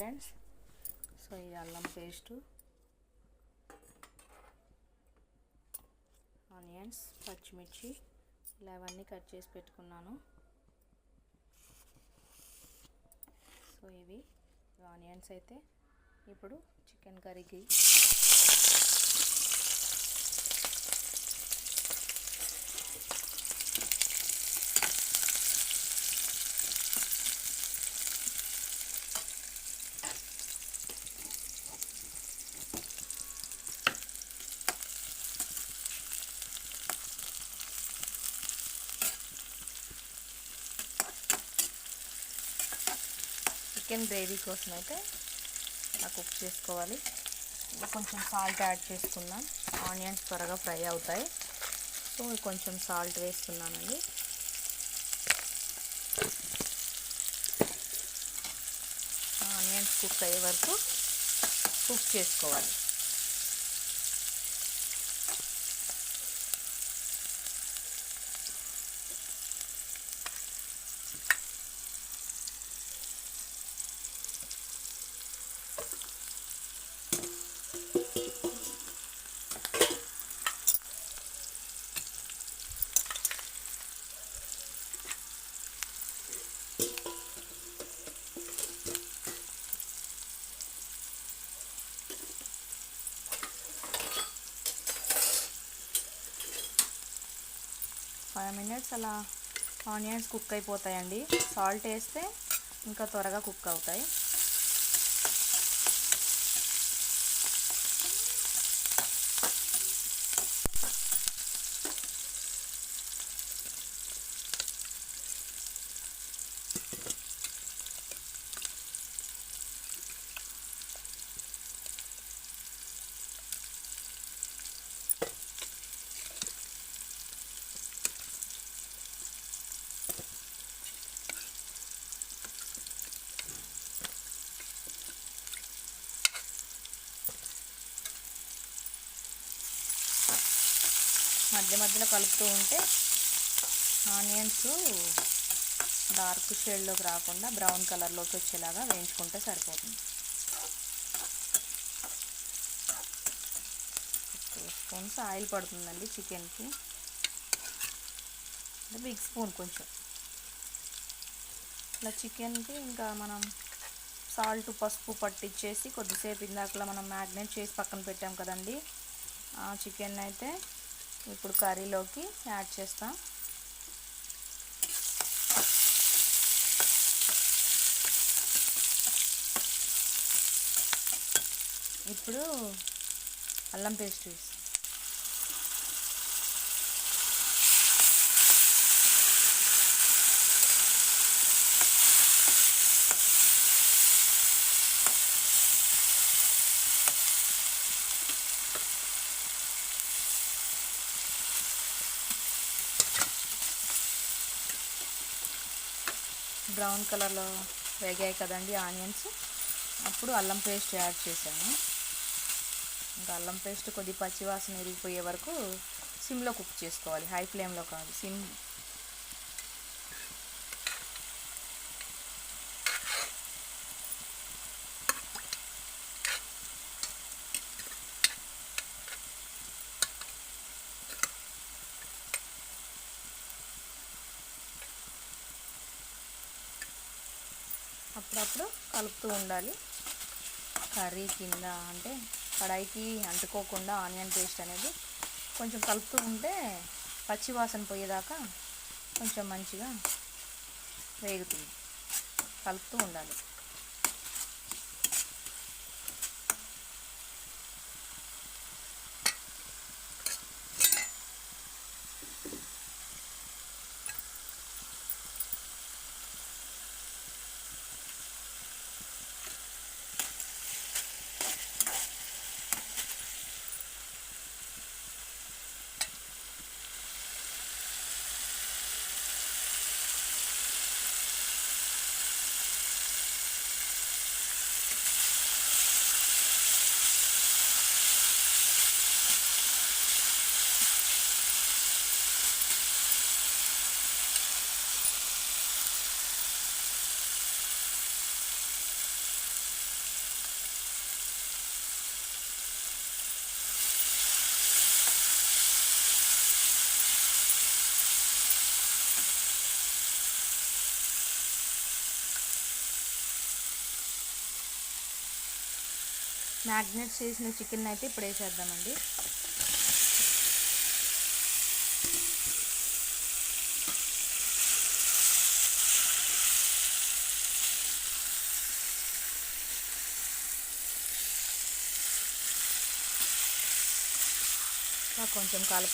Friends. So ఇది అల్లం paste, onions, పచ్చిమిర్చి ఇలా అవన్నీ కట్ చేసి పెట్టుకున్నాను. సో ఇవి ఆనియన్స్ అయితే ఇప్పుడు చికెన్ కర్రీకి చికెన్ గ్రేవీ కోసం అయితే కుక్ చేసుకోవాలి. కొంచెం సాల్ట్ యాడ్ చేసుకుందాం, ఆనియన్స్ త్వరగా ఫ్రై అవుతాయి. సో కొంచెం సాల్ట్ వేస్తున్నానండి. ఆనియన్స్ కుక్ అయ్యే వరకు కుక్ చేసుకోవాలి. ఫైవ్ మినిట్స్ అలా ఆనియన్స్ కుక్ అయిపోతాయండి. సాల్ట్ వేస్తే ఇంకా త్వరగా కుక్ అవుతాయి. మధ్య మధ్యలో కలుపుతూ ఉంటే ఆనియన్స్ డార్క్ షేడ్లోకి రాకుండా బ్రౌన్ కలర్లోకి వచ్చేలాగా వేయించుకుంటే సరిపోతుంది. 2 స్పూన్స్ ఆయిల్ పడుతుందండి చికెన్కి. బిగ్ స్పూన్ కొంచెం ఇలా చికెన్కి ఇంకా మనం సాల్ట్ పసుపు పట్టించేసి కొద్దిసేపు ఇందాకలా మనం మ్యాగ్నేట్ చేసి పక్కన పెట్టాం కదండి. ఆ చికెన్ అయితే ఇప్పుడు కర్రీలోకి యాడ్ చేస్తాం. ఇప్పుడు అల్లం పేస్ట్ వేసి బ్రౌన్ కలర్లో వేగాయి కదండి ఆనియన్స్. అప్పుడు అల్లం పేస్ట్ యాడ్ చేశాను. ఇంకా అల్లం పేస్ట్ కొద్ది పచ్చివాసన విరిగిపోయే వరకు సిమ్లో కుక్ చేసుకోవాలి, హై ఫ్లేమ్లో కాదు, సిమ్. అప్పుడప్పుడు కలుపుతూ ఉండాలి. కర్రీ కింద అంటే కడాయికి అంటుకోకుండా ఆనియన్ పేస్ట్ అనేది కొంచెం కలుపుతూ ఉంటే పచ్చి వాసన పోయేదాకా కొంచెం మంచిగా వేగుతుంది. కలుపుతూ ఉండాలి. మ్యాగ్నేట్ చేసిన చికెన్ అయితే ఇప్పుడు వేసేద్దామండి. కొంచెం కలపాలి.